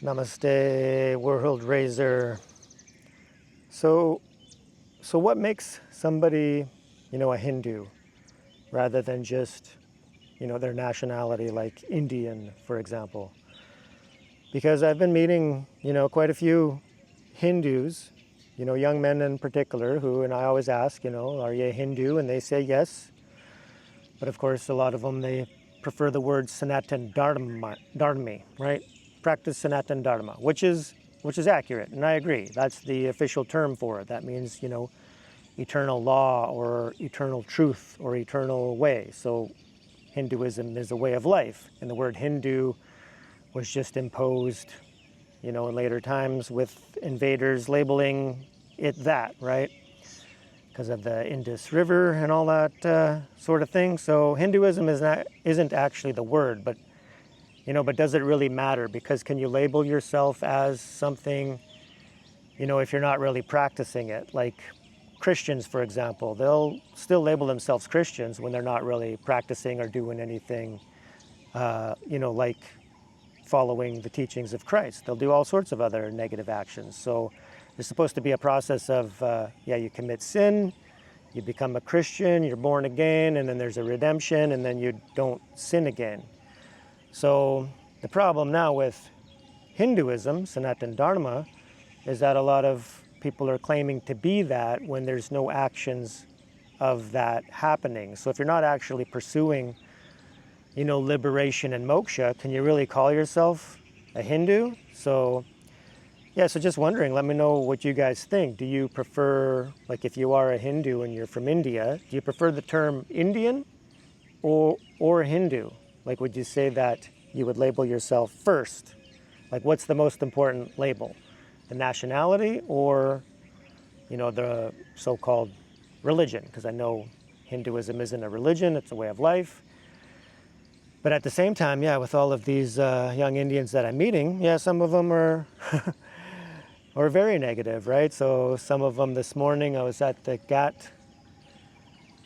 Namaste, World Raiser. So what makes somebody, a Hindu rather than just, their nationality, like Indian, for example? Because I've been meeting, quite a few Hindus, young men in particular, and I always ask, are you a Hindu? And they say yes. But of course, a lot of them, they prefer the word Sanatan Dharma, right? Practice Sanatan Dharma, which is accurate, and I agree. That's the official term for it. That means, eternal law or eternal truth or eternal way. So Hinduism is a way of life, and the word Hindu was just imposed, in later times with invaders labeling it that, right? Because of the Indus River and all that sort of thing. So Hinduism isn't actually the word, but does it really matter? Because can you label yourself as something, if you're not really practicing it? Like Christians, for example, they'll still label themselves Christians when they're not really practicing or doing anything, like following the teachings of Christ. They'll do all sorts of other negative actions. So it's supposed to be a process of, you commit sin, you become a Christian, you're born again, and then there's a redemption, and then you don't sin again. So the problem now with Hinduism, Sanatan Dharma, is that a lot of people are claiming to be that when there's no actions of that happening. So if you're not actually pursuing, liberation and moksha, can you really call yourself a Hindu? So just wondering, let me know what you guys think. Do you prefer, like if you are a Hindu and you're from India, do you prefer the term Indian or Hindu? Like, would you say that you would label yourself first? Like, what's the most important label? The nationality or, the so-called religion? Because I know Hinduism isn't a religion, it's a way of life. But at the same time, with all of these young Indians that I'm meeting, some of them are are very negative, right? So some of them this morning, I was at the Ghat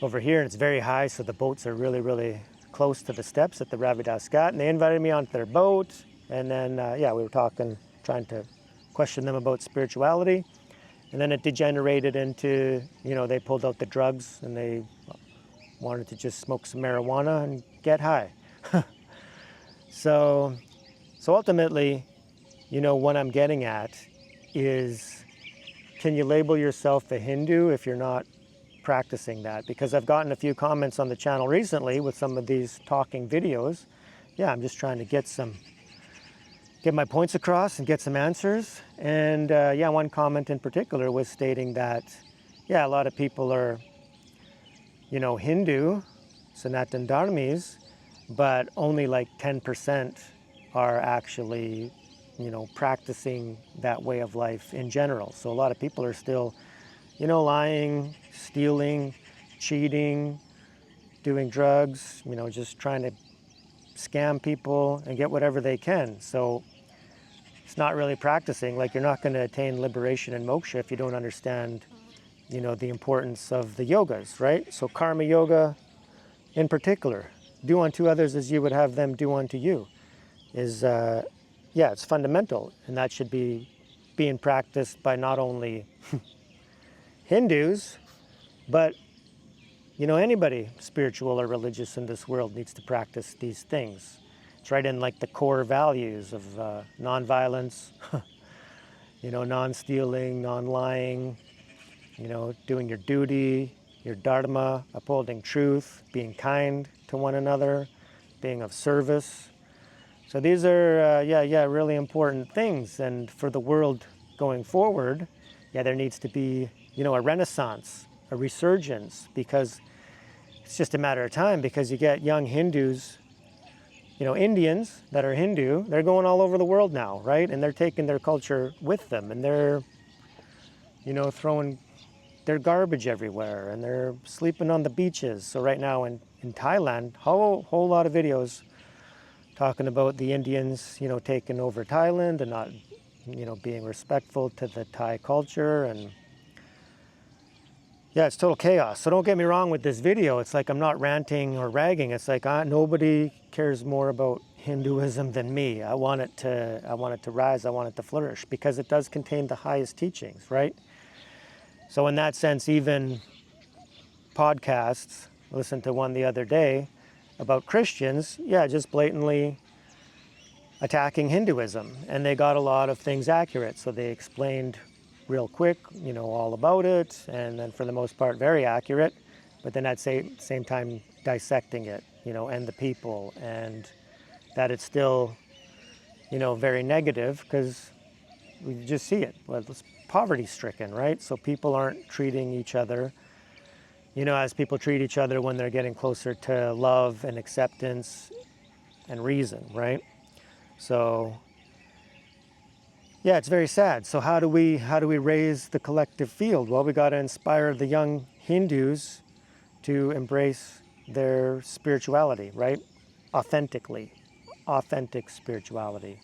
over here, and it's very high, so the boats are really, really close to the steps at the Ravidas Ghat, and they invited me onto their boat, and then, we were talking, trying to question them about spirituality, and then it degenerated into, they pulled out the drugs, and they wanted to just smoke some marijuana and get high. So ultimately, what I'm getting at is, can you label yourself a Hindu if you're not practicing that? Because I've gotten a few comments on the channel recently with some of these talking videos. I'm just trying to get my points across and get some answers. And one comment in particular was stating that, a lot of people are, Hindu, Sanatan Dharmis, but only like 10% are actually practicing that way of life in general. So a lot of people are still, lying, stealing, cheating, doing drugs, just trying to scam people and get whatever they can. So it's not really practicing. Like, you're not going to attain liberation and moksha if you don't understand, the importance of the yogas, right? So karma yoga in particular, do unto others as you would have them do unto you, is it's fundamental, and that should be being practiced by not only Hindus, but anybody spiritual or religious in this world needs to practice these things. It's right in like the core values of non-violence, non-stealing, non-lying, doing your duty, your dharma, upholding truth, being kind to one another, being of service. So these are, really important things. And for the world going forward, there needs to be, a renaissance, a resurgence, because it's just a matter of time, because you get young Hindus, Indians that are Hindu, they're going all over the world now, right? And they're taking their culture with them, and they're, throwing their garbage everywhere, and they're sleeping on the beaches. So right now in Thailand, whole lot of videos talking about the Indians, taking over Thailand and not, being respectful to the Thai culture. And it's total chaos. So don't get me wrong with this video. It's like I'm not ranting or ragging. It's like nobody cares more about Hinduism than me. I want it to rise, I want it to flourish, because it does contain the highest teachings, right? So in that sense, even podcasts, I listened to one the other day about Christians, just blatantly attacking Hinduism, and they got a lot of things accurate. So they explained real quick, all about it, and then for the most part very accurate, but then at the same time dissecting it, and the people, and that it's still, very negative, because we just see it. Well, it's poverty-stricken, right? So people aren't treating each other, as people treat each other when they're getting closer to love and acceptance and reason, right? So, it's very sad. So how do we raise the collective field? Well, we got to inspire the young Hindus to embrace their spirituality, right? Authentic spirituality,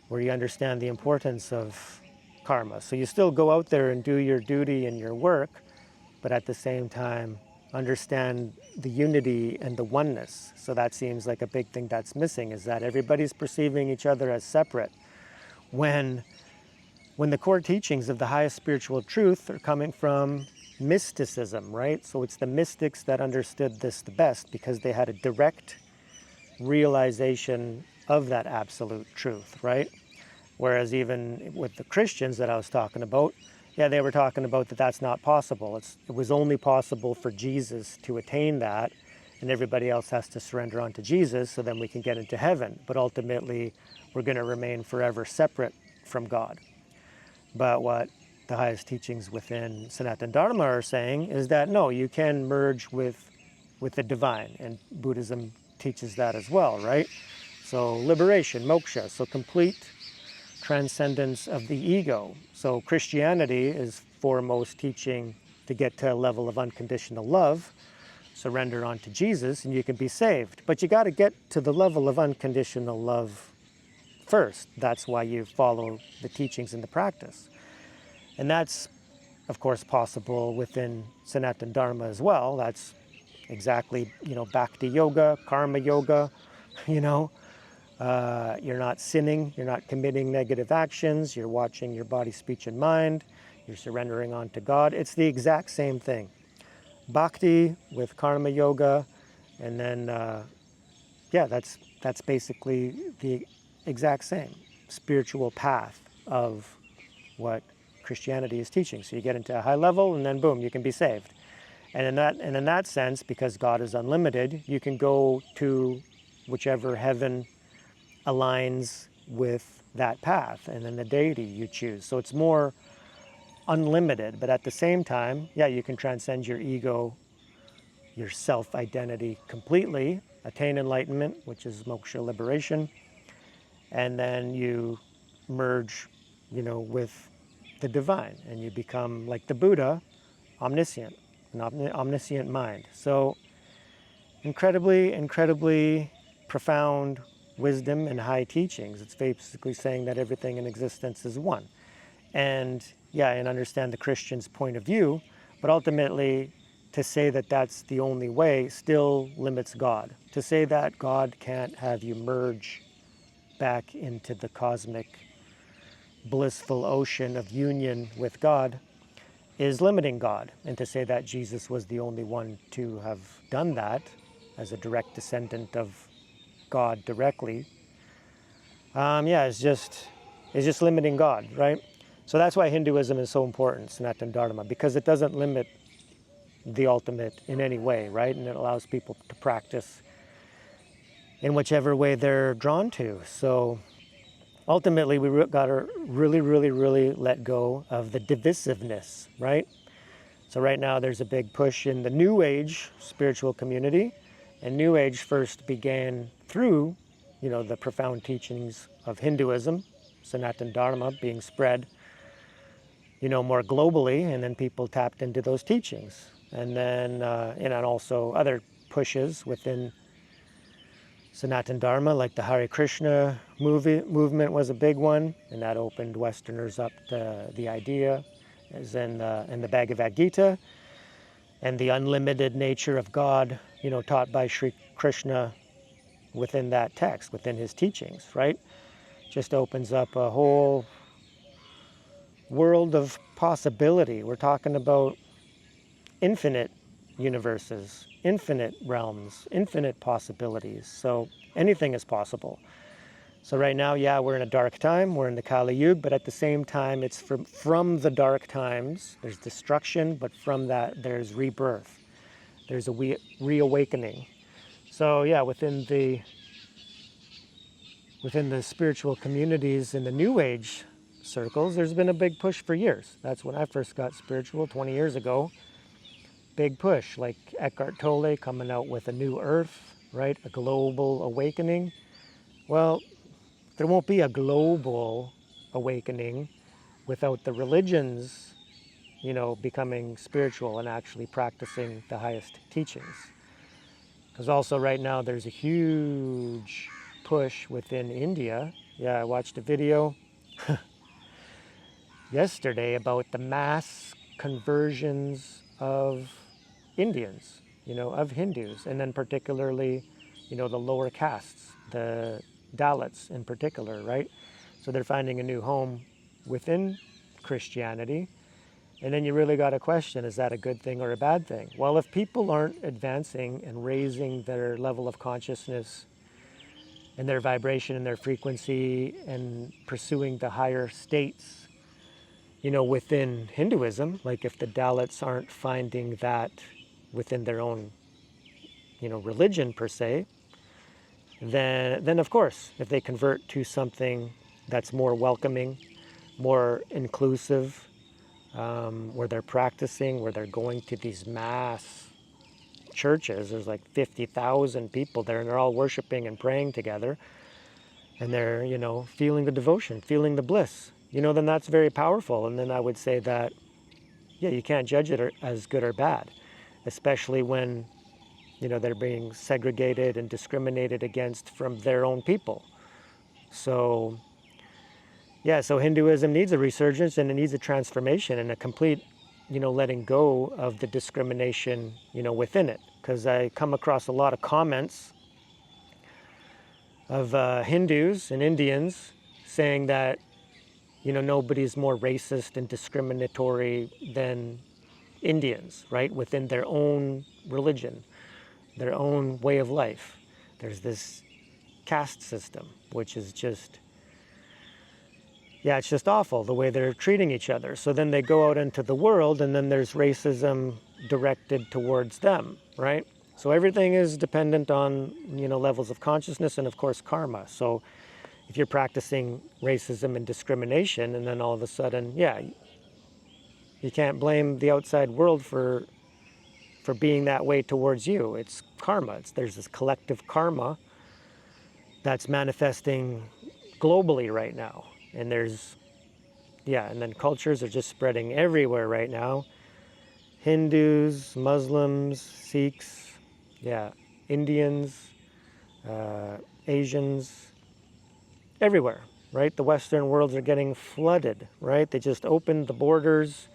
where you understand the importance of karma. So you still go out there and do your duty and your work, but at the same time understand the unity and the oneness. So that seems like a big thing that's missing, is that everybody's perceiving each other as separate, when the core teachings of the highest spiritual truth are coming from mysticism, right? So it's the mystics that understood this the best, because they had a direct realization of that absolute truth, right? Whereas even with the Christians that I was talking about, they were talking about that that's not possible. It was only possible for Jesus to attain that, and everybody else has to surrender onto Jesus, so then we can get into heaven. But ultimately, we're going to remain forever separate from God. But what the highest teachings within Sanatana Dharma are saying is that no, you can merge with the divine, and Buddhism teaches that as well, right? So liberation, moksha, so complete transcendence of the ego. So Christianity is foremost teaching to get to a level of unconditional love, surrender onto Jesus, and you can be saved. But you got to get to the level of unconditional love first. That's why you follow the teachings and the practice. And that's, of course, possible within Sanatana Dharma as well. That's exactly, bhakti yoga, karma yoga, you're not sinning, you're not committing negative actions, you're watching your body, speech, and mind, you're surrendering onto God. It's the exact same thing. Bhakti with karma yoga, and then, that's basically the exact same spiritual path of what Christianity is teaching. So you get into a high level, and then boom, you can be saved. And in that sense, because God is unlimited, you can go to whichever heaven aligns with that path, and then the deity you choose. So it's more unlimited, but at the same time, you can transcend your ego, your self-identity completely, attain enlightenment, which is moksha, liberation, and then you merge, with the divine, and you become, like the Buddha, omniscient, an omniscient mind. So incredibly profound wisdom and high teachings. It's basically saying that everything in existence is one. And and understand the Christian's point of view, but ultimately to say that that's the only way still limits God. To say that God can't have you merge back into the cosmic blissful ocean of union with God is limiting God. And to say that Jesus was the only one to have done that as a direct descendant of God directly, it's just limiting God, right? So that's why Hinduism is so important, Sanatana Dharma, because it doesn't limit the ultimate in any way, right? And it allows people to practice in whichever way they're drawn to. So ultimately, we got to really let go of the divisiveness, right? So right now, there's a big push in the New Age spiritual community, and New Age first began through, the profound teachings of Hinduism, Sanatana Dharma being spread, more globally, and then people tapped into those teachings. And then, and also other pushes within Sanatana Dharma, like the Hare Krishna movement was a big one, and that opened Westerners up to the idea, as in the Bhagavad Gita, and the unlimited nature of God, taught by Sri Krishna within that text, within his teachings, right? Just opens up a whole world of possibility. We're talking about infinite universes, infinite realms, infinite possibilities. So anything is possible. So right now, yeah, we're in a dark time, we're in the Kali Yuga, but at the same time, it's from the dark times, there's destruction, but from that, there's rebirth. There's a reawakening. So yeah, within the spiritual communities in the New Age circles, there's been a big push for years. That's when I first got spiritual 20 years ago. Big push, like Eckhart Tolle coming out with a new earth, right? A global awakening. Well, there won't be a global awakening without the religions, becoming spiritual and actually practicing the highest teachings. Because also right now there's a huge push within India. Yeah, I watched a video yesterday about the mass conversions of Indians, of Hindus, and then particularly, the lower castes, the Dalits in particular, right? So they're finding a new home within Christianity. And then you really got to question, is that a good thing or a bad thing? Well, if people aren't advancing and raising their level of consciousness and their vibration and their frequency and pursuing the higher states, within Hinduism, like if the Dalits aren't finding that within their own, religion per se, then of course, if they convert to something that's more welcoming, more inclusive, where they're practicing, where they're going to these mass churches, there's like 50,000 people there, and they're all worshiping and praying together, and they're, feeling the devotion, feeling the bliss, then that's very powerful. And then I would say that, yeah, you can't judge it as good or bad, especially when, they're being segregated and discriminated against from their own people. So, yeah, so Hinduism needs a resurgence and it needs a transformation and a complete, letting go of the discrimination, within it. Because I come across a lot of comments of Hindus and Indians saying that, nobody's more racist and discriminatory than Indians, right? Within their own religion, their own way of life. There's this caste system, which is just, yeah, it's just awful the way they're treating each other. So then they go out into the world and then there's racism directed towards them, right? So everything is dependent on, levels of consciousness and of course karma. So if you're practicing racism and discrimination and then all of a sudden, yeah, you can't blame the outside world for being that way towards you. It's karma. There's this collective karma that's manifesting globally right now. And and then cultures are just spreading everywhere right now. Hindus, Muslims, Sikhs, yeah, Indians, Asians, everywhere, right? The Western worlds are getting flooded, right? They just opened the borders.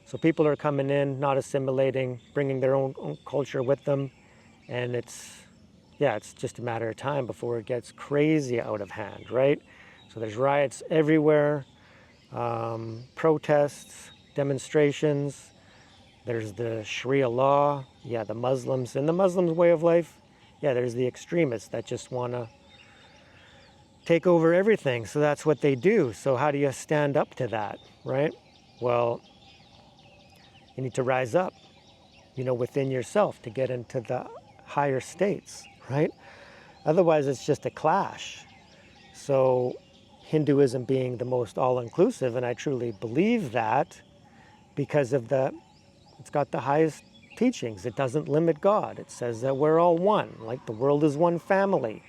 So people are coming in, not assimilating, bringing their own culture with them. And it's just a matter of time before it gets crazy out of hand, right? So there's riots everywhere, protests, demonstrations. There's the Sharia law, yeah, the Muslims. And the Muslims' way of life, yeah, there's the extremists that just want to take over everything. So that's what they do. So how do you stand up to that, right? Well, you need to rise up, within yourself to get into the higher states, right? Otherwise, it's just a clash. So Hinduism being the most all-inclusive, and I truly believe that because of it's got the highest teachings. It doesn't limit God. It says that we're all one, like the world is one family.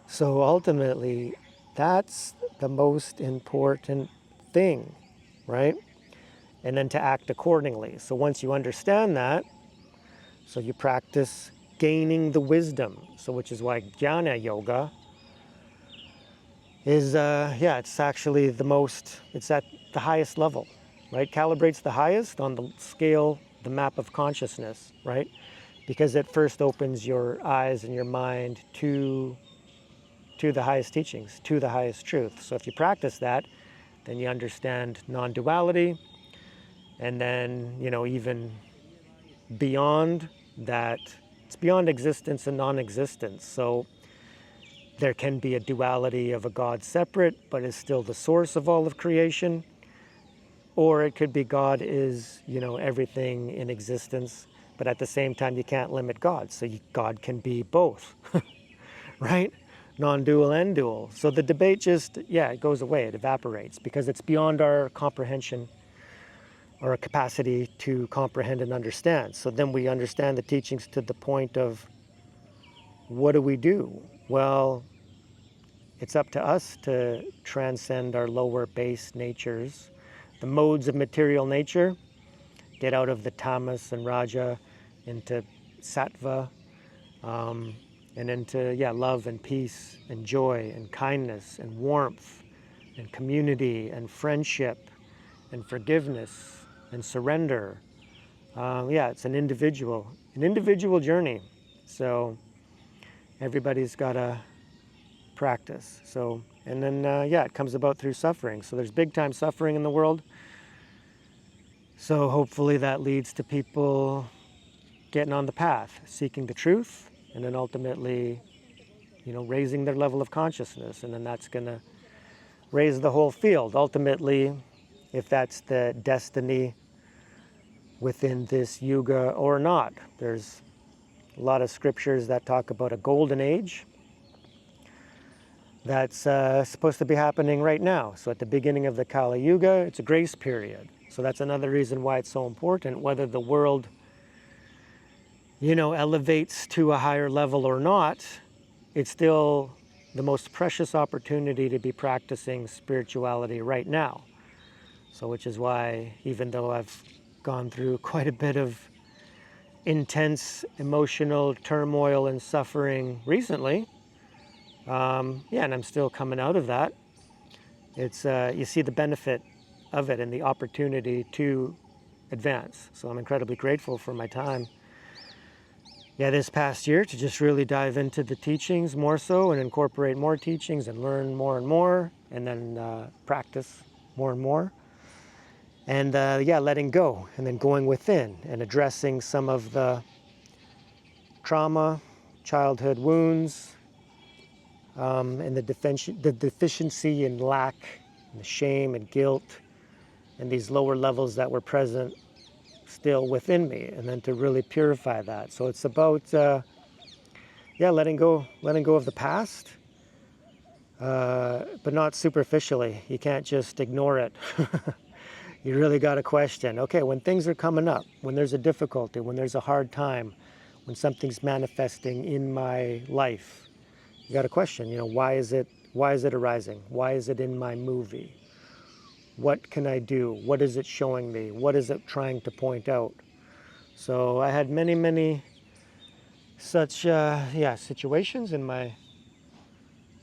So ultimately, that's the most important thing, right? And then to act accordingly. So once you understand that, so you practice gaining the wisdom. So which is why Jnana Yoga is, it's actually it's at the highest level, right? Calibrates the highest on the scale, the map of consciousness, right? because it first opens your eyes and your mind to the highest teachings, to the highest truth. So if you practice that, then you understand non-duality, and then, even beyond that, it's beyond existence and non-existence. So there can be a duality of a God separate, but is still the source of all of creation. Or it could be God is, everything in existence, but at the same time, you can't limit God. So God can be both, right? Non-dual and dual. So the debate just, it goes away, it evaporates, because it's beyond our comprehension or a capacity to comprehend and understand. So then we understand the teachings to the point of, what do we do? Well, it's up to us to transcend our lower base natures, the modes of material nature, get out of the tamas and raja into sattva, and into love and peace and joy and kindness and warmth and community and friendship and forgiveness and surrender. It's an individual journey. So everybody's got to practice. So, and then it comes about through suffering. So there's big time suffering in the world. So hopefully that leads to people getting on the path, seeking the truth, and then ultimately, raising their level of consciousness. And then that's going to raise the whole field. Ultimately, if that's the destiny within this yuga or not. There's a lot of scriptures that talk about a golden age that's supposed to be happening right now. So at the beginning of the Kali Yuga, it's a grace period. So that's another reason why it's so important, whether the world, elevates to a higher level or not, it's still the most precious opportunity to be practicing spirituality right now. So which is why, even though I've gone through quite a bit of intense emotional turmoil and suffering recently, and I'm still coming out of that, it's you see the benefit of it and the opportunity to advance. So I'm incredibly grateful for my time this past year to just really dive into the teachings more so and incorporate more teachings and learn more and more, and then practice more and more. And letting go, and then going within and addressing some of the trauma, childhood wounds, and the deficiency and lack, and the shame and guilt, and these lower levels that were present still within me, and then to really purify that. So it's about letting go of the past, but not superficially. You can't just ignore it. You really got to question, okay, when things are coming up, when there's a difficulty, when there's a hard time, when something's manifesting in my life, you got to question, why is it arising? Why is it in my movie? What can I do? What is it showing me? What is it trying to point out? So I had many, many such situations in my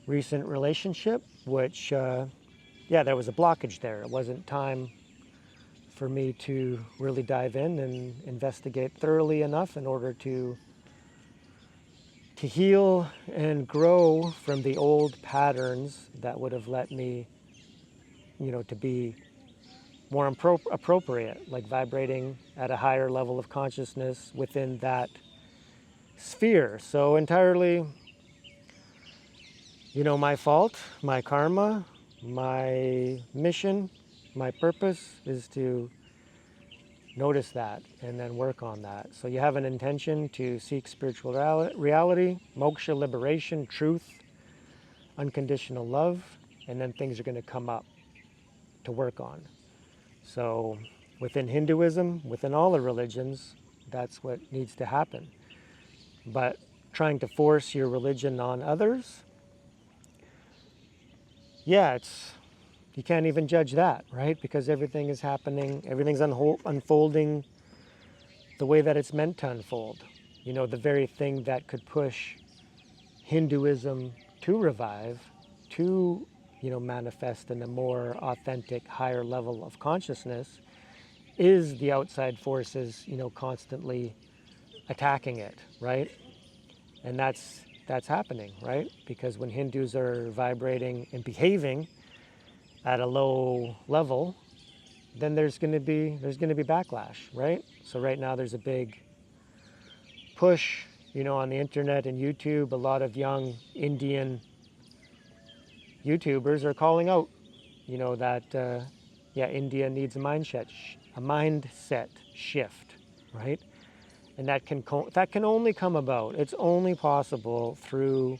recent relationship, which, there was a blockage there. It wasn't time for me to really dive in and investigate thoroughly enough in order to heal and grow from the old patterns that would have let me, to be more appropriate, like vibrating at a higher level of consciousness within that sphere. So entirely, my fault, my karma, my mission, my purpose is to notice that and then work on that. So you have an intention to seek spiritual reality, moksha, liberation, truth, unconditional love, and then things are going to come up to work on. So within Hinduism, within all the religions, that's what needs to happen. But trying to force your religion on others, you can't even judge that, right? Because everything is happening, everything's unfolding the way that it's meant to unfold. The very thing that could push Hinduism to revive, to, manifest in a more authentic, higher level of consciousness, is the outside forces, constantly attacking it, right? And that's happening, right? Because when Hindus are vibrating and behaving at a low level, then there's going to be backlash, right? So right now there's a big push, on the internet and YouTube. A lot of young Indian YouTubers are calling out, that India needs a mindset shift, right? And that can only come about. It's only possible through,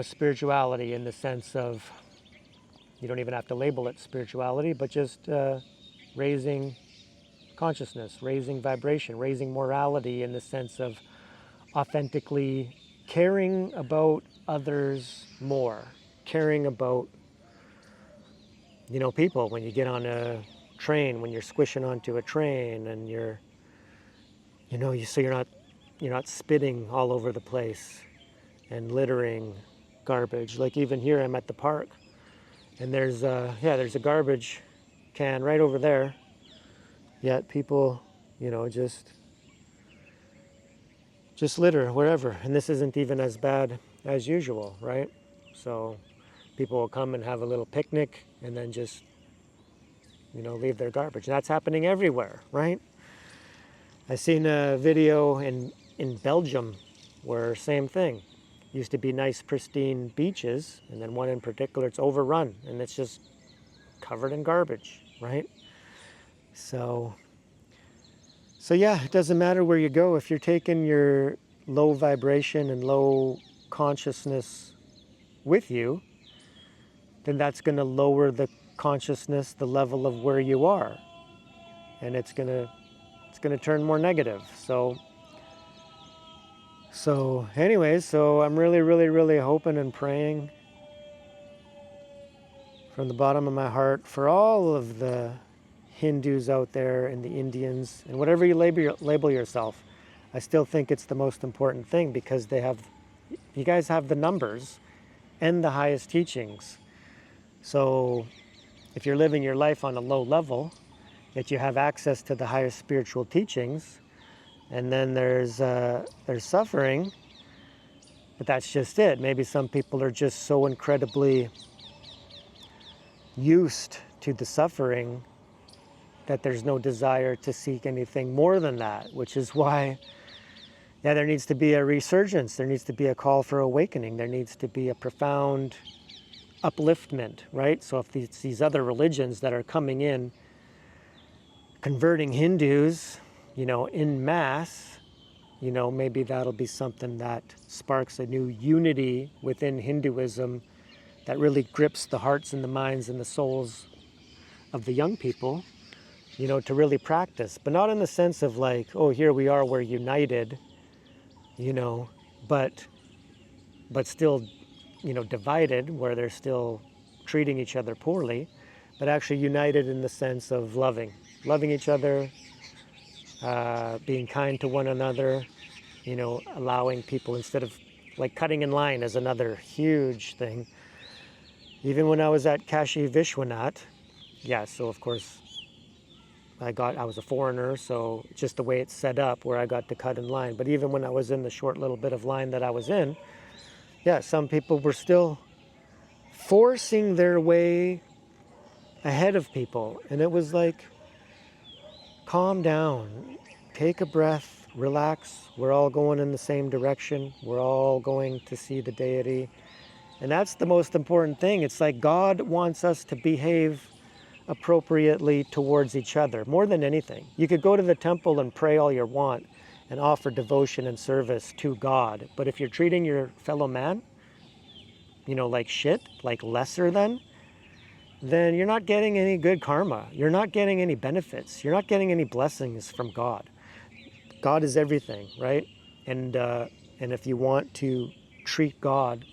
spirituality, in the sense of, you don't even have to label it spirituality, but just raising consciousness, raising vibration, raising morality, in the sense of authentically caring about others more, caring about, people. When you get on a train, when you're squishing onto a train, and so you're not spitting all over the place and littering garbage. Like even here, I'm at the park, and there's a garbage can right over there. Yet people, just litter wherever, and this isn't even as bad as usual, right? So people will come and have a little picnic and then just, leave their garbage. That's happening everywhere, right? I seen a video in Belgium where same thing. Used to be nice, pristine beaches, and then one in particular, it's overrun, and it's just covered in garbage, right? So yeah, it doesn't matter where you go. If you're taking your low vibration and low consciousness with you, then that's going to lower the consciousness, the level of where you are, and it's going to turn more negative. So anyways, I'm really, really, really hoping and praying from the bottom of my heart for all of the Hindus out there and the Indians, and whatever you label yourself. I still think it's the most important thing, because you guys have the numbers and the highest teachings. So if you're living your life on a low level, yet you have access to the highest spiritual teachings, and then there's suffering, but that's just it. Maybe some people are just so incredibly used to the suffering that there's no desire to seek anything more than that, which is why, there needs to be a resurgence. There needs to be a call for awakening. There needs to be a profound upliftment, right? So if these other religions that are coming in, converting Hindus, en masse, maybe that'll be something that sparks a new unity within Hinduism that really grips the hearts and the minds and the souls of the young people, to really practice. But not in the sense of like, oh, here we are, we're united, but still, divided, where they're still treating each other poorly, but actually united in the sense of loving each other, being kind to one another, allowing people, instead of like cutting in line is another huge thing. Even when I was at Kashi Vishwanath, so of course I was a foreigner, so just the way it's set up where I got to cut in line. But even when I was in the short little bit of line that I was in, some people were still forcing their way ahead of people. And it was like, calm down, take a breath, relax. We're all going in the same direction. We're all going to see the deity. And that's the most important thing. It's like God wants us to behave appropriately towards each other more than anything. You could go to the temple and pray all you want and offer devotion and service to God, but if you're treating your fellow man, like shit, like lesser than, then you're not getting any good karma. You're not getting any benefits. You're not getting any blessings from God. God is everything, right? And if you want to treat God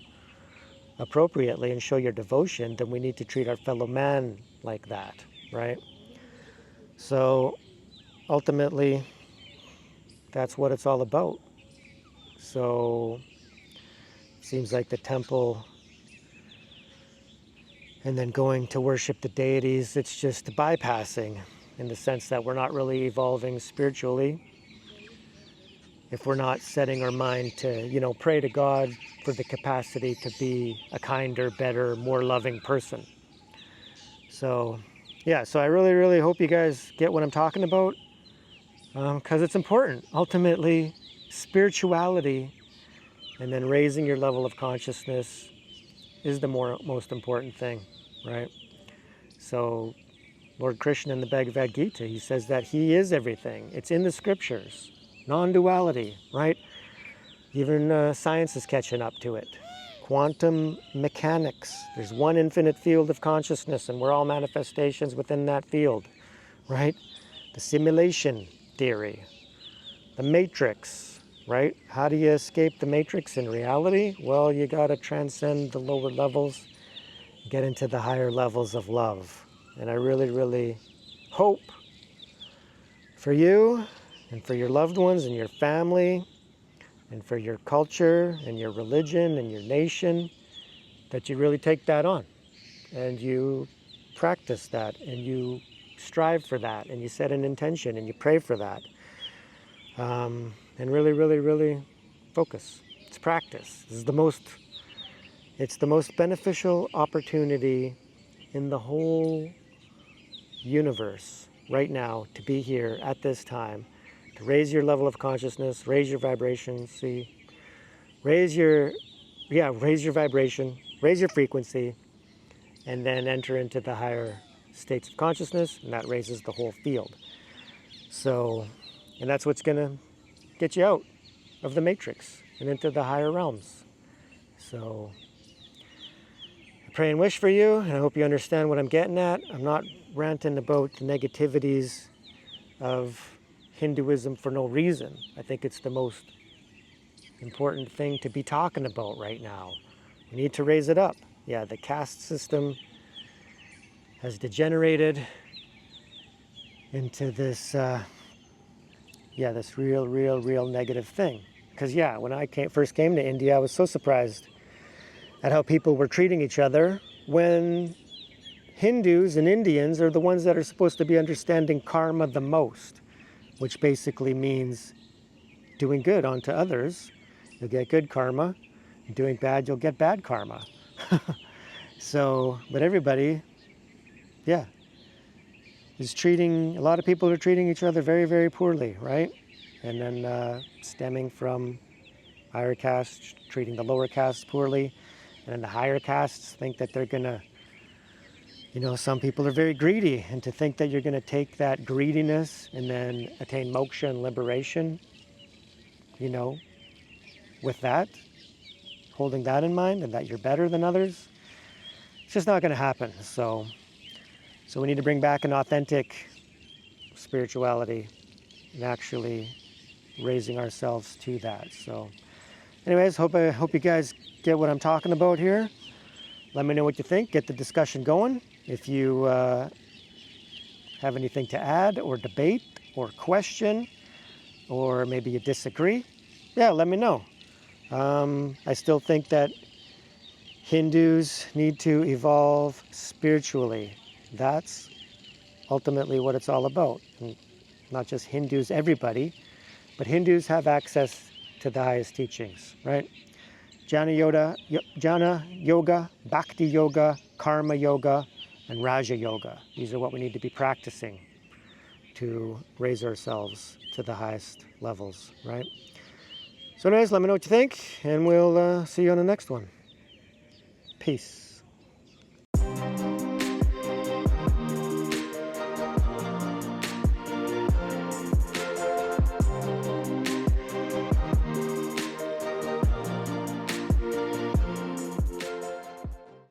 appropriately and show your devotion, then we need to treat our fellow man like that, right? So ultimately, that's what it's all about. So it seems like the temple and then going to worship the deities, it's just bypassing, in the sense that we're not really evolving spiritually. if we're not setting our mind to, pray to God for the capacity to be a kinder, better, more loving person. So, yeah, so I really, really hope you guys get what I'm talking about, because it's important. Ultimately, spirituality and then raising your level of consciousness is the most important thing, right? So Lord Krishna in the Bhagavad Gita, he says that he is everything. It's in the scriptures. Non-duality, right? Even science is catching up to it. Quantum mechanics. There's one infinite field of consciousness, and we're all manifestations within that field, right? The simulation theory. The matrix, right? How do you escape the matrix in reality? Well, you got to transcend the lower levels, get into the higher levels of love. And I really, really hope for you and for your loved ones and your family and for your culture and your religion and your nation that you really take that on and you practice that and you strive for that and you set an intention and you pray for that. And really, really, really focus. It's practice. It's the most beneficial opportunity in the whole universe right now to be here at this time, to raise your level of consciousness, raise your vibration, raise your vibration, raise your frequency, and then enter into the higher states of consciousness, and that raises the whole field. So, and that's what's going to get you out of the matrix and into the higher realms. So, I pray and wish for you, and I hope you understand what I'm getting at. I'm not ranting about the negativities of Hinduism for no reason. I think it's the most important thing to be talking about right now. We need to raise it up. Yeah, the caste system has degenerated into this, this real negative thing. Because when I first came to India, I was so surprised at how people were treating each other when Hindus and Indians are the ones that are supposed to be understanding karma the most, which basically means doing good onto others, you'll get good karma. Doing bad, you'll get bad karma. So, but everybody, a lot of people are treating each other very, very poorly, right? And then stemming from higher castes treating the lower castes poorly, and then the higher castes think that they're gonna, some people are very greedy, and to think that you're gonna take that greediness and then attain moksha and liberation, with that, holding that in mind, and that you're better than others, it's just not gonna happen. So we need to bring back an authentic spirituality and actually raising ourselves to that. So anyways, I hope you guys get what I'm talking about here. Let me know what you think. Get the discussion going. If you have anything to add or debate or question, or maybe you disagree, let me know. I still think that Hindus need to evolve spiritually. That's ultimately what it's all about. And not just Hindus, everybody, but Hindus have access to the highest teachings, right? Jnana Yoga, Bhakti Yoga, Karma Yoga, and Raja Yoga. These are what we need to be practicing to raise ourselves to the highest levels, right? So anyways, let me know what you think, and we'll see you on the next one. Peace.